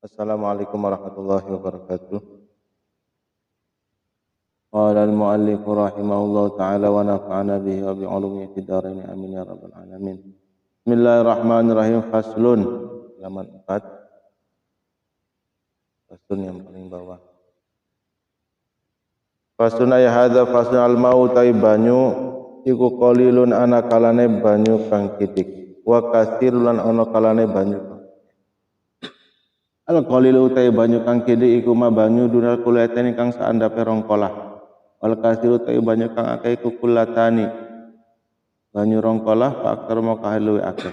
Assalamualaikum warahmatullahi wabarakatuh. Qala al-mu'allif rahimahullahu ta'ala wa nafa'ana bihi wa bi'ulumihi fid dharain amin ya rabbal alamin. Bismillahirrahmanirrahim. Faslun, halaman 4. Faslun yang paling bawah. Faslun ay hadza faslun al-mau tai banyu iku qalilun ana kalane banyu kang kitik wa katsirun ana kalane banyu al-qalilu utai banyu kang kidi iku ma banyu dunal kulatani kang saandape rong kolah. Wal kasiru utai banyu kang akeh iku kulatani. Banyu rong kolah fa aktar mo kahe luwe akeh.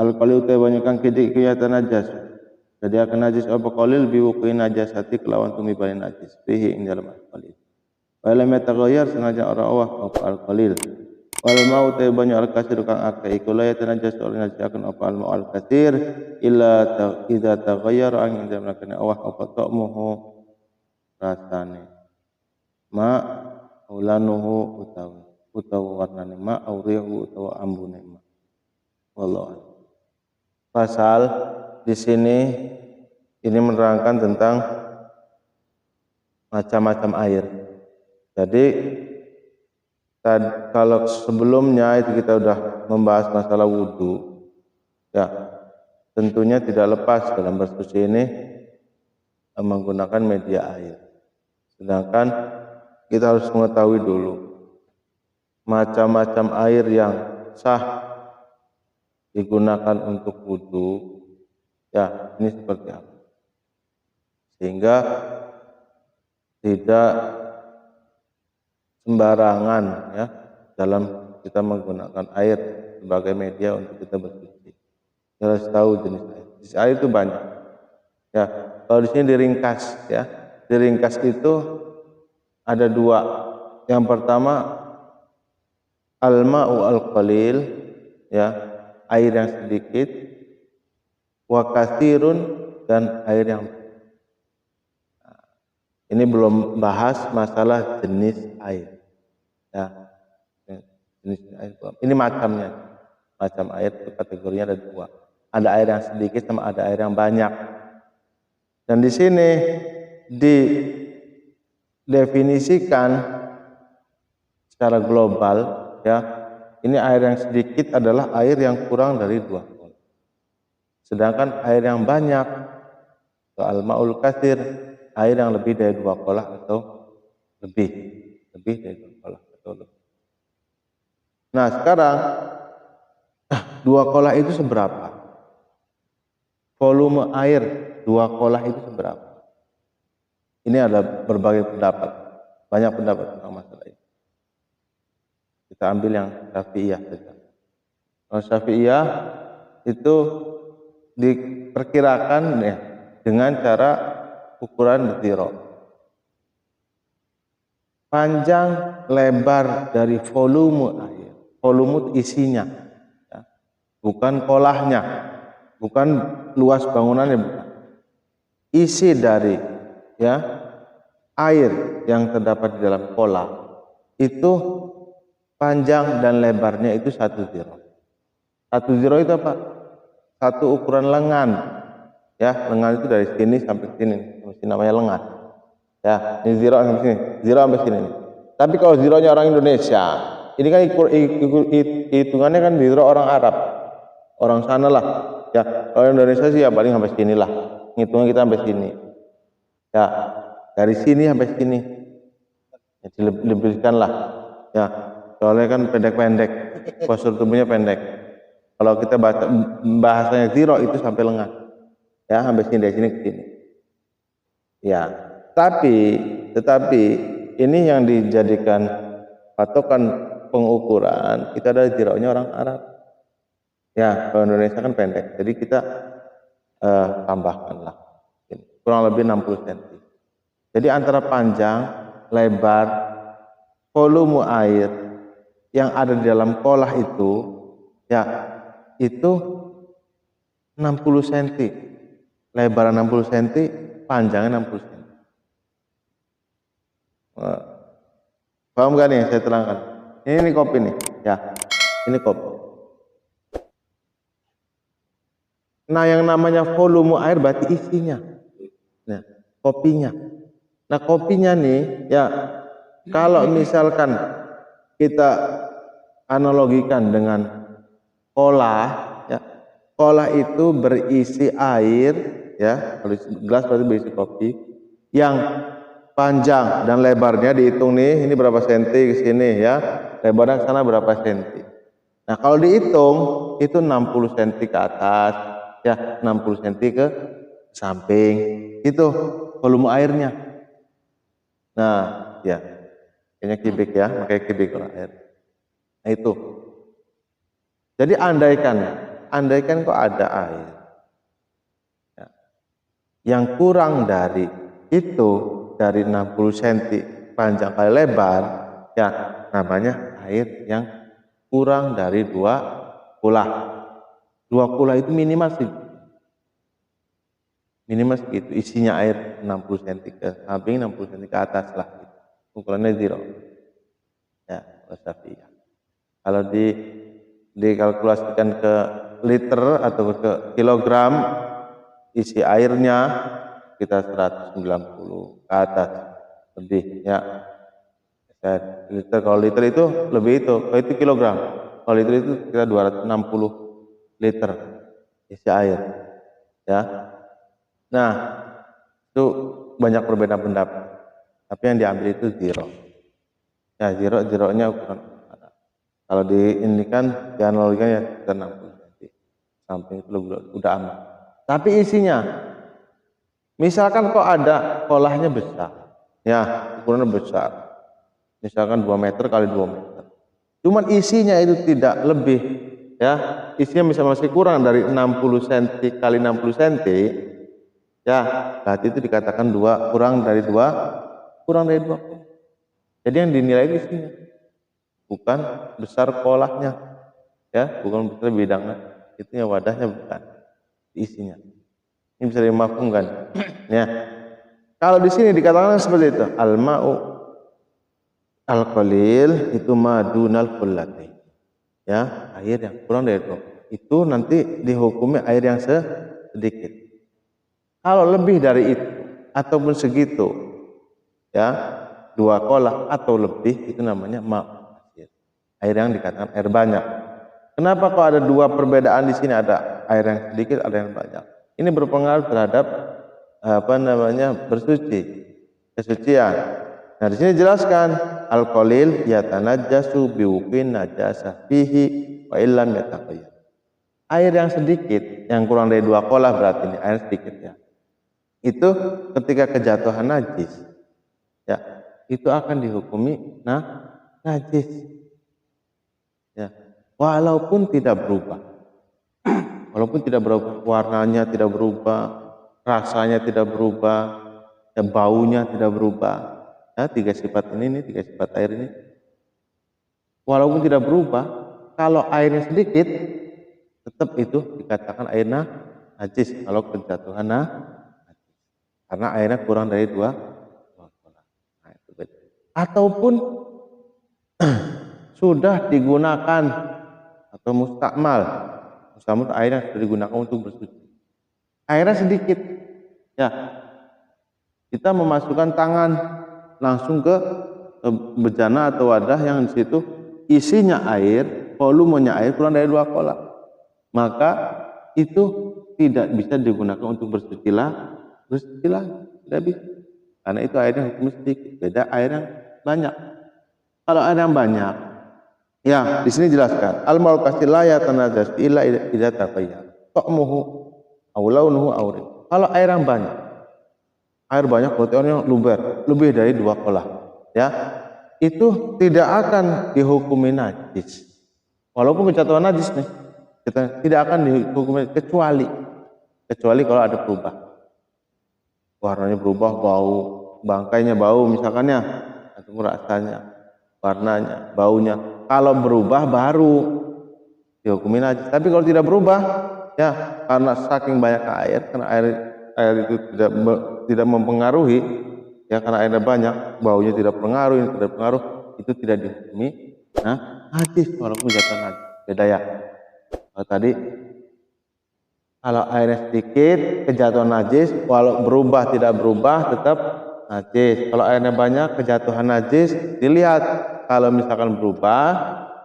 Al-qalilu utai banyu kang kidi iku ya najas. Jadi akan najis apa qalil biwuqi najasati kelawan tumibane najis. Fihi ing dalam al-qalil. Wa lam yataghayyar senajan ora awah apa al-qalil. Wal mau te banyu al-kasir kang akeh iku la yatanajas ora najasaken apa al-mau al-kasir illa idza taghayyara an ing lakane awah apa ta'muhu rasane ma ulanuhu utawa warnane ma aurihu utawa ambune ma wallahu. Pasal di sini ini menerangkan tentang macam-macam air. Jadi kalau sebelumnya itu kita sudah membahas masalah wudhu, ya tentunya tidak lepas dalam diskusi ini menggunakan media air. Sedangkan kita harus mengetahui dulu macam-macam air yang sah digunakan untuk wudhu, ya ini seperti apa, sehingga tidak sembarangan ya dalam kita menggunakan air sebagai media untuk kita bersuci. Kita harus tahu jenis air. Jenis air itu banyak. Ya, kalau di sini diringkas ya. Diringkas itu ada dua. Yang pertama al-ma'u al-qalil ya, air yang sedikit, wa katsirun dan air yang ini belum bahas masalah jenis air. Ya, jenis air. Ini macamnya. Macam air itu kategorinya ada dua. Ada air yang sedikit sama ada air yang banyak. Dan di sini didefinisikan secara global ya. Ini air yang sedikit adalah air yang kurang dari 2 kolah. Sedangkan air yang banyak al-ma'ul katsir, air yang lebih dari 2 kolah atau lebih dari 2 kolah atau lebih. Nah, sekarang 2 kolah itu seberapa? Volume air 2 kolah itu seberapa? Ini ada berbagai pendapat, banyak pendapat tentang masalah ini. Kita ambil yang Syafi'iyah saja. Kalau Syafi'iyah itu diperkirakan ya dengan cara ukuran zero. Panjang lebar dari volume air, volume isinya, ya. Bukan kolahnya, bukan luas bangunannya, bukan. Isi dari ya air yang terdapat di dalam kolah itu panjang dan lebarnya itu 1 zero. 1 zero itu apa? 1 ukuran lengan. Ya, lengan itu dari sini sampai sini, namanya lengan. Ya, ini zero sampai sini, zero sampai sini. Tapi kalau zeronya orang Indonesia, ini kan hitungannya kan zero orang Arab, orang sana lah. Ya, kalau Indonesia sih ya paling sampai sini lah. Hitungnya kita sampai sini. Ya, dari sini sampai sini. Ya, dilebihkan lah. Ya, soalnya kan pendek-pendek, postur tubuhnya pendek. Kalau kita bahasanya zero itu sampai lengan. Ya, sampai sini, dari sini ke sini. Ya, tetapi ini yang dijadikan patokan pengukuran kita adalah zeronya orang Arab. Ya, kalau Indonesia kan pendek, jadi kita tambahkanlah kurang lebih 60 cm. Jadi antara panjang, lebar, volume air yang ada di dalam kolah itu, ya itu 60 cm, lebar 60 cm, panjangnya 60 cm. Paham gak nih yang saya terangkan? Ini kopi nih, ya. Ini kopi. Nah, yang namanya volume air berarti isinya. Nah, kopinya. Nah, kopinya nih ya, kalau misalkan kita analogikan dengan kolah ya, kolah itu berisi air ya, kalau gelas berarti berisi kopi yang panjang dan lebarnya dihitung nih, ini berapa senti ke sini ya, lebarnya ke sana berapa senti. Nah, kalau dihitung itu 60 senti ke atas ya, 60 senti ke samping, itu volume airnya. Nah, ya, kayaknya kubik ya, makanya kubik kalau air. Nah, itu. Jadi andaikan kok ada air ya, yang kurang dari itu, dari 60 cm panjang kali lebar, ya namanya air yang kurang dari 2 kula. 2 kula itu minimal sih. Minimal segitu, isinya air 60 cm ke samping, 60 cm ke atas lah. Ukurannya 0. Ya, kalau dikalkulasikan ke liter atau ke kilogram, isi airnya kita 190 ke atas lebih ya. Liter, kalau liter itu lebih, itu kalau itu kilogram, kalau liter itu kita 260 liter isi air ya. Nah, itu banyak perbedaan pendapat, tapi yang diambil itu 0 ya. Zeronya ukuran, kalau diindikan dianalogikan ya sekitar 60 cm samping itu udah aman. Tapi isinya, misalkan kok ada kolahnya besar ya, ukurannya besar, misalkan 2 meter kali 2 meter, cuman isinya itu tidak lebih ya, isinya misalnya masih kurang dari 60 cm kali 60 cm ya, berarti itu dikatakan kurang dari 2. Jadi yang dinilai itu isinya, bukan besar kolahnya ya, bukan besar bidangnya, itu ya wadahnya, bukan isinya. Ini bisa dimafhumkan ya. Kalau di sini dikatakan seperti itu, al-ma'u al-qalil itu madunal qullati ya, air yang kurang dari 2 itu nanti dihukumi air yang sedikit. Kalau lebih dari itu ataupun segitu ya, 2 kolah atau lebih, itu namanya air yang dikatakan air banyak. Kenapa kok ada 2 perbedaan di sini, ada air yang sedikit, ada yang banyak? Ini berpengaruh terhadap bersuci, kesucian. Nah, di sini jelaskan al-qalil yatanajjasu biwuqin najasah fihi wa illam yataqayyad. Air yang sedikit, yang kurang dari 2 kolah berarti ini air sedikit ya. Itu ketika kejatuhan najis ya, itu akan dihukumi najis ya, walaupun tidak berubah. Walaupun tidak berubah, warnanya tidak berubah, rasanya tidak berubah, ya, baunya tidak berubah. Ya, 3 sifat ini, 3 sifat air ini, walaupun tidak berubah, kalau airnya sedikit, tetap itu dikatakan air najis kalau kejatuhan najis, karena airnya kurang dari 2 kolah. Nah, itu beda. Ataupun sudah digunakan atau mustakmal air yang sudah digunakan untuk bersuci, airnya sedikit ya, kita memasukkan tangan langsung ke bejana atau wadah yang di situ isinya air, volumenya air kurang dari 2 kolah, maka itu tidak bisa digunakan untuk bersuci lagi, tidak bisa, karena itu airnya hukum sedikit. Beda air yang banyak. Kalau air yang banyak ya, di sini jelaskan al-ma'ul katsir la yatanajjas illa idza tabayyan ta'muhu aw launuhu aw rih. Kalau air yang banyak, berarti airnya lebih dari 2 kolah ya, itu tidak akan dihukumi najis. Walaupun kejatuhan najis nih, kita tidak akan dihukumi, kecuali kalau ada berubah, warnanya berubah, bau, bangkainya bau misalkannya, atau rasanya, warnanya, baunya. Kalau berubah baru dihukumi najis. Tapi kalau tidak berubah ya, karena saking banyak air, karena air itu tidak mempengaruhi ya, karena airnya banyak, baunya tidak pengaruh, itu tidak dihukumi najis walaupun jatuh najis. Beda ya. Kalau tadi Kalau airnya sedikit, kejatuhan najis, walau berubah tidak berubah tetap najis. Kalau airnya banyak, kejatuhan najis, dilihat. Kalau misalkan berubah,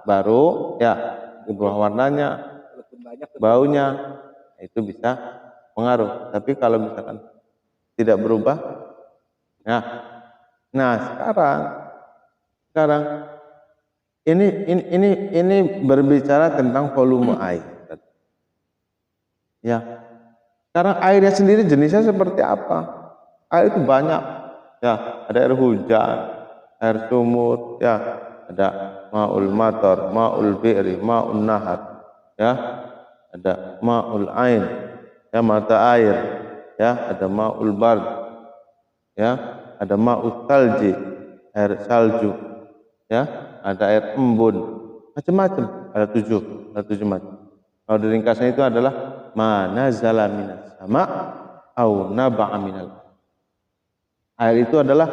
baru ya berubah warnanya, baunya, itu bisa pengaruh. Tapi kalau misalkan tidak berubah, ya. Nah sekarang ini berbicara tentang volume air. Ya, sekarang airnya sendiri jenisnya seperti apa? Air itu banyak. Ya, ada air hujan, air sumur, ya, ada ma'ul matar, ma'ul bi'ri, ma'ul nahar, ya, ada ma'ul ain, ya, mata air, ya, ada ma'ul bard, ya, ada ma'ul salji, air salju, ya, ada air embun, macam-macam, ada tujuh macam. Kalau diringkasnya itu adalah mana nazala minas sama au naba'a minal. Air itu adalah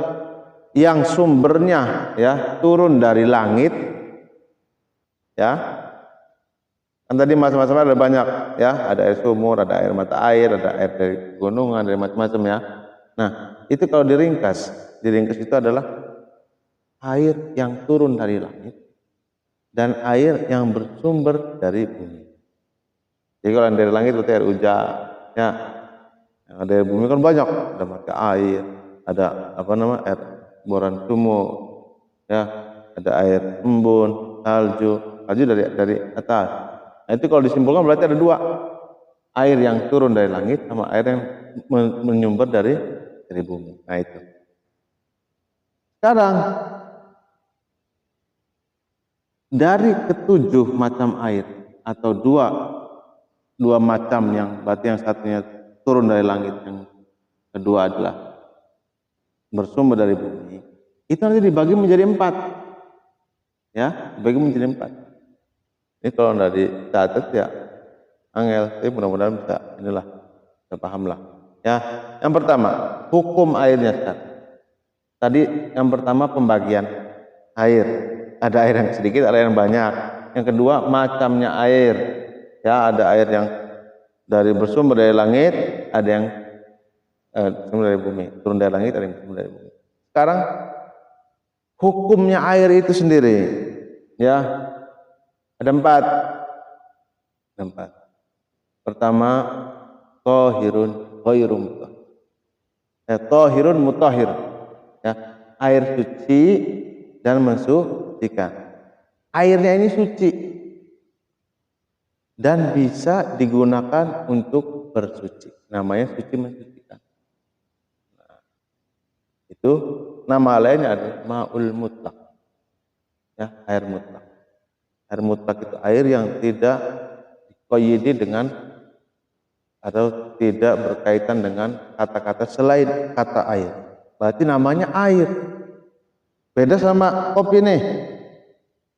yang sumbernya ya turun dari langit, ya. Kan tadi macam-macam ada banyak, ya, ada air sumur, ada air mata air, ada air dari gunungan, dari macam-macam, ya. Nah, itu kalau diringkas itu adalah air yang turun dari langit dan air yang bersumber dari bumi. Jadi kalau dari langit itu air hujan, ya. Yang dari bumi kan banyak, ada mata air, ada air boran sumur, ya, ada air embun, salju dari atas. Nah, itu kalau disimpulkan berarti ada dua, air yang turun dari langit sama air yang menyumber dari bumi. Nah itu. Sekarang dari ketujuh macam air atau dua macam yang berarti yang satunya turun dari langit, yang kedua adalah bersumber dari bumi, itu nanti dibagi menjadi empat, ya, dibagi menjadi empat. Ini kalau nggak dicatat ya angel, tapi mudah-mudahan bisa bisa paham lah. Ya, yang pertama hukum airnya sekarang. Tadi yang pertama pembagian air, ada air yang sedikit, ada yang banyak. Yang kedua macamnya air, ya, ada air yang bersumber dari langit, ada yang bersumber dari bumi, turun dari langit, ada yang bersumber dari bumi. Sekarang hukumnya air itu sendiri, ya, ada empat. Pertama, tohirun mutahhir, ya, air suci dan mensucikan. Airnya ini suci dan bisa digunakan untuk bersuci, namanya suci mensucikan. Nah, itu nama lainnya adalah ma'ul mutlak, ya, air mutlak. Air mutlak itu air yang tidak dikoyidi dengan atau tidak berkaitan dengan kata-kata selain kata air, berarti namanya air. Beda sama kopi nih,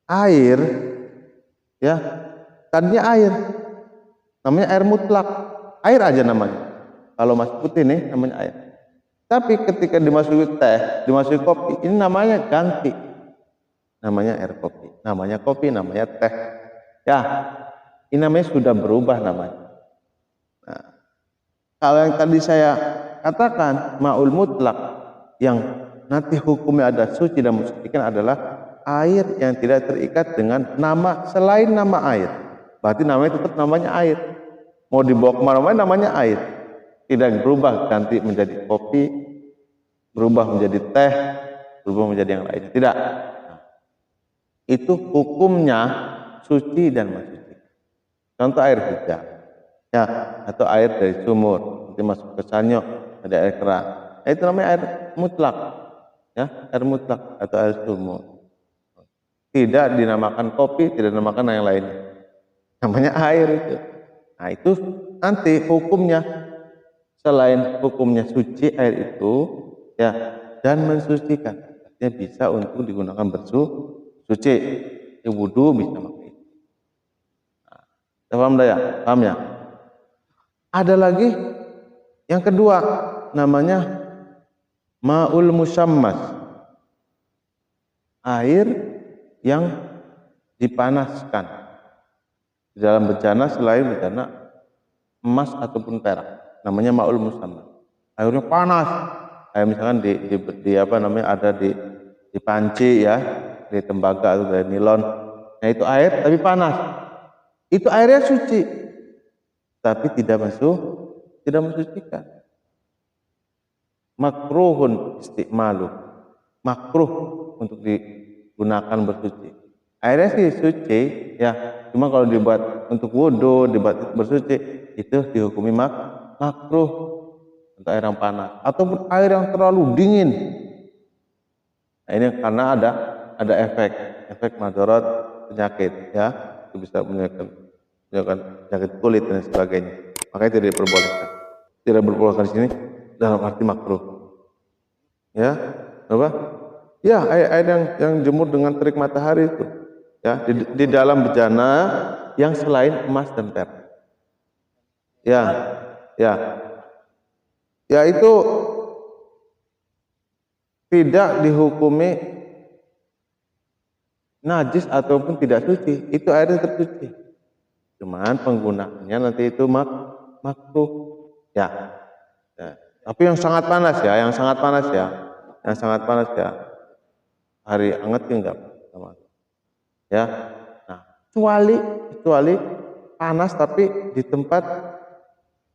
air, ya, tadinya air, namanya air mutlak, air aja namanya. Kalau masih putih nih namanya air, tapi ketika dimasuki teh, dimasuki kopi, ini namanya ganti, namanya air kopi, namanya teh, ya, ini namanya sudah berubah namanya. Nah, kalau yang tadi saya katakan ma'ul mutlak, yang nanti hukumnya ada suci dan mensucikan, adalah air yang tidak terikat dengan nama selain nama air, berarti namanya tetap namanya air. Mau dibawa kemana-mana namanya air, tidak berubah ganti menjadi kopi, berubah menjadi teh, berubah menjadi yang lainnya, tidak. Nah, itu hukumnya suci dan mensucikan. Contoh air hujan, ya, atau air dari sumur, nanti masuk ke sanyo, ada air keran, nah, itu namanya air mutlak, ya, air mutlak atau air sumur. Tidak dinamakan kopi, tidak dinamakan yang lainnya, namanya air itu. Nah, itu nanti hukumnya selain hukumnya suci air itu, ya, dan mensucikan, artinya bisa untuk digunakan bersuci, ya, wudu bisa pakai. Nah, paham ya? Paham ya? Ada lagi yang kedua, namanya ma'ul musammas, air yang dipanaskan. Di dalam bencana, selain bencana emas ataupun perak, namanya ma'ul musamma. Airnya panas, kayak misalkan di apa namanya, ada di panci ya, di tembaga atau dari nilon. Nah itu air tapi panas, itu airnya suci, tapi tidak mensucikan. Makruhun istimalu, makruh untuk digunakan bersuci. Airnya sih suci ya, cuma kalau dibuat untuk wudhu, dibuat bersuci, itu dihukumi makruh untuk air yang panas ataupun air yang terlalu dingin. Nah, ini karena ada efek madarat penyakit ya, itu bisa menyebabkan penyakit kulit dan sebagainya. Makanya tidak diperbolehkan. Tidak diperbolehkan di sini dalam arti makruh. Ya, apa? Ya, air yang jemur dengan terik matahari itu. Ya, di dalam bejana yang selain emas dan perak. Ya, ya. Ya itu tidak dihukumi najis ataupun tidak suci, itu airnya tersuci. Cuman penggunaannya nanti itu makruh. Ya. Ya. Tapi yang sangat panas ya, yang sangat panas ya. Hari hangat sih enggak sama. Ya. Nah, kecuali panas tapi di tempat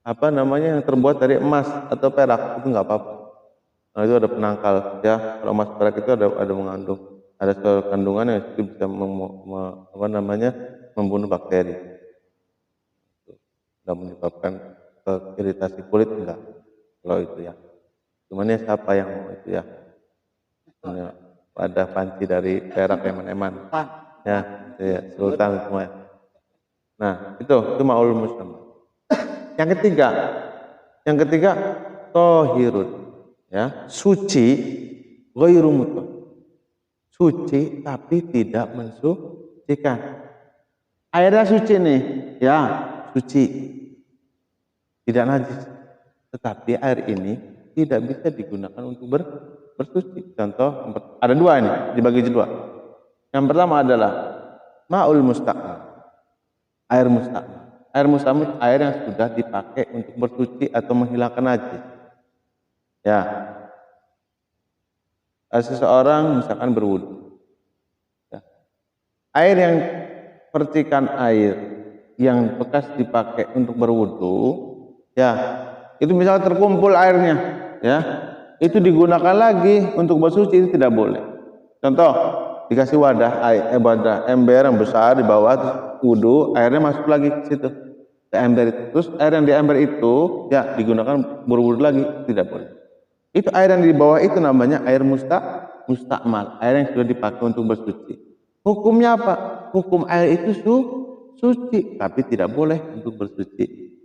apa namanya yang terbuat dari emas atau perak, itu enggak apa-apa. Nah, itu ada penangkal ya. Kalau emas perak itu ada mengandung, ada suatu kandungan yang itu bisa membunuh bakteri. Enggak menyebabkan iritasi kulit enggak. Kalau itu ya. Cuman ya siapa yang mau itu ya. Ada panci dari perak eman-eman. Ya, sultan semua. Nah, itu ma'ul musamma. Yang ketiga tohirun, ya, suci, ghairu mutahhir. Suci tapi tidak mensucikan. Airnya suci nih, ya, suci, tidak najis. Tetapi air ini tidak bisa digunakan untuk bersuci. Contoh, ada dua ini, dibagi dua. Yang pertama adalah ma'ul musta'mal, air musta'mal. Air musta'mal air yang sudah dipakai untuk bersuci atau menghilangkan najis. Ya, seseorang misalkan berwudu, ya. Air yang percikan air yang bekas dipakai untuk berwudu, ya, itu misalnya terkumpul airnya, ya, itu digunakan lagi untuk bersuci, itu tidak boleh. Contoh, dikasih wadah ember yang besar di bawah, terus wudu, airnya masuk lagi ke situ, ke ember itu. Terus air yang di ember itu ya digunakan berwudu lagi, tidak boleh. Itu air yang di bawah itu namanya air mustakmal, air yang sudah dipakai untuk bersuci. Hukumnya apa? Hukum air itu suci, tapi tidak boleh untuk bersuci.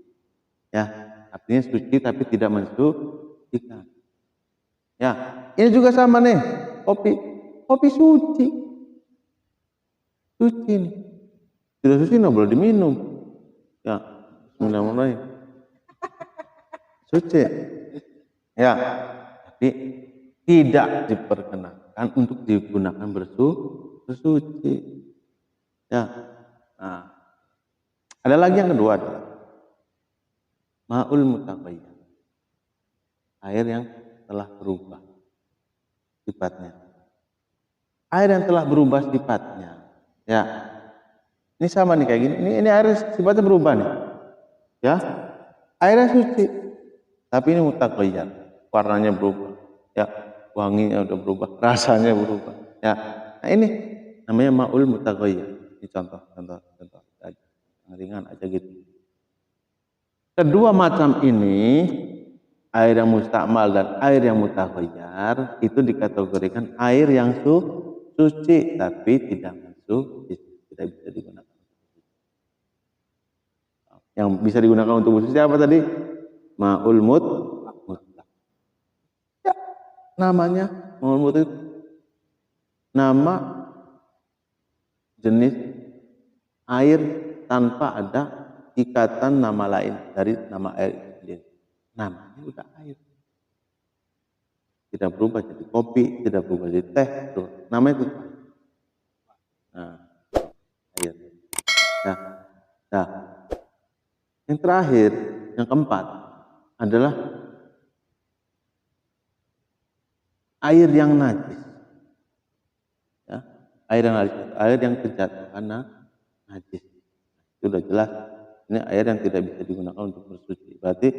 Ya, artinya suci tapi tidak mensucikan. Ya, ini juga sama nih, kopi suci nih. Tidak suci nggak boleh diminum. Ya, bismillahirrahmanirrahim. Suci. Ya, tapi tidak diperkenankan untuk digunakan bersuci. Ya. Nah, ada lagi yang kedua adalah ma'ul mutaghayyir. Air yang telah berubah sifatnya. Air yang telah berubah sifatnya. Ya. Ini sama nih kayak gini. Ini air sifatnya berubah nih. Ya. Airnya suci. Tapi ini mutaghayyir. Warnanya berubah. Ya. Wanginya udah berubah, rasanya berubah. Ya. Nah, ini namanya ma'ul mutaghayyir. Ini contoh aja. Ringan aja gitu. Kedua macam ini, air yang mustakmal dan air yang mutaghayyir, itu dikategorikan air yang suci tapi tidak mensuci, tidak bisa digunakan. Yang bisa digunakan untuk bersuci apa tadi? Ma'ul mutlaq. Ya, namanya ma'ul mutlaq. Nama jenis air tanpa ada ikatan nama lain dari nama air itu sendiri. Namanya udah air. Tidak berubah jadi kopi, tidak berubah jadi teh, tuh. Namanya itu. Nah, air. Nah, Yang terakhir, yang keempat adalah air yang najis. Ya, air yang kejatuhan najis. Itu sudah jelas. Ini air yang tidak bisa digunakan untuk bersuci. Berarti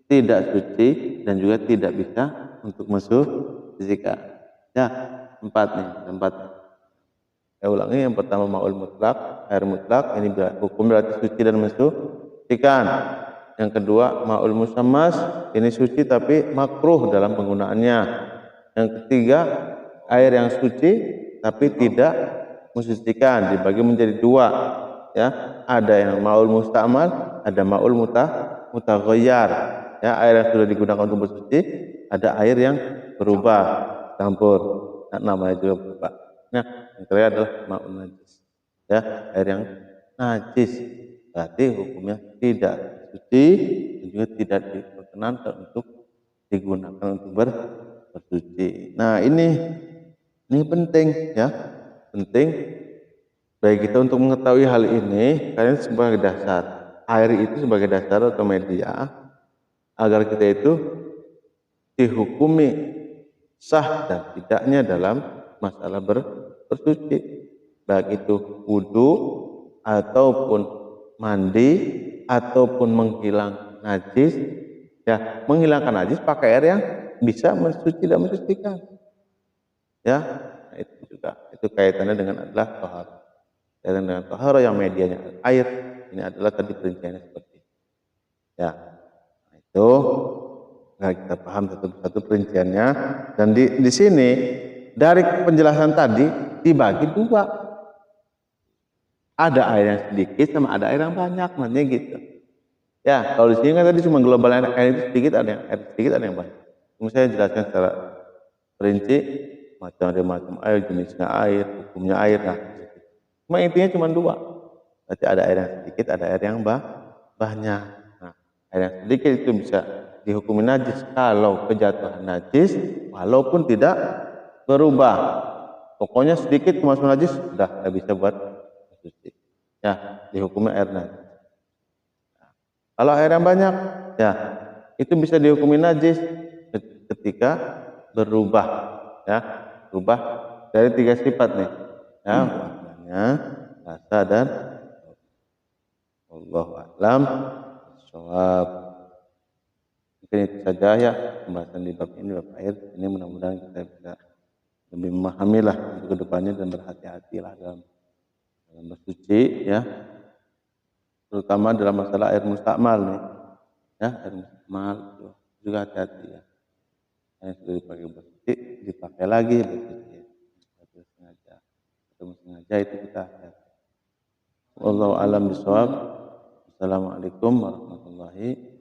tidak suci dan juga tidak bisa untuk mensucikan. Ya, empat nih, empat. Saya ulangi, yang pertama ma'ul mutlak, air mutlak, ini hukum berarti suci dan mensucikan. Yang kedua ma'ul musammas, ini suci tapi makruh dalam penggunaannya. Yang ketiga air yang suci tapi tidak mensucikan, dibagi menjadi dua. Ya, ada yang ma'ul musta'mal, ada ma'ul mutaghayyar. Ya, air yang sudah digunakan untuk bersuci, ada air yang berubah, campur. Nah, namanya juga berubah. Nah, yang terakhir adalah ma'un najis. Ya, air yang najis. Berarti hukumnya tidak suci dan juga tidak diperkenankan untuk digunakan untuk bersuci. Nah, ini penting ya. Penting bagi kita untuk mengetahui hal ini, kalian sebagai dasar. Air itu sebagai dasar atau media agar kita itu dihukumi sah dan tidaknya dalam masalah bersuci, baik itu wudhu ataupun mandi ataupun menghilang najis. Ya, menghilangkan najis pakai air yang bisa mensuci dan mensucikan. Ya, nah itu juga itu kaitannya dengan adalah taharah. Kaitan dengan taharah yang medianya air, ini adalah tadi perinciannya seperti itu. Ya, nah itu kita paham satu-satu perinciannya. Dan di sini dari penjelasan tadi dibagi dua. Ada air yang sedikit sama ada air yang banyak, makanya gitu. Ya, kalau di sini kan tadi cuma global air itu sedikit, ada yang air sedikit, ada yang banyak. Cuma saya jelaskan secara perinci macam air, jenisnya air, hukumnya air. Nah, cuma intinya cuma dua. Berarti ada air yang sedikit, ada air yang banyak. Nah, air yang sedikit itu bisa dihukumi najis kalau kejatuhan najis walaupun tidak berubah. Pokoknya sedikit masuk najis sudah tidak bisa buat suci. Ya, dihukumi air najis. Nah, kalau air yang banyak, ya itu bisa dihukumi najis ketika berubah. Ya, berubah dari tiga sifat nih. Ya, warnanya, rasa dan Wallahu a'lam bishawab. Mungkin itu saja ya pembahasan di bab ini, bab air. Ini mudah-mudahan kita bisa lebih memahami lah untuk kedepannya dan berhati-hati lah dalam bersuci ya, terutama dalam masalah air mustakmal nih ya, air mustakmal juga hati-hati ya. Yang sudah dipakai bersuci dipakai lagi bersuci ya. Sengaja atau sengaja itu kita hati-hati. Wallahu a'lam bishawab. Assalamualaikum warahmatullahi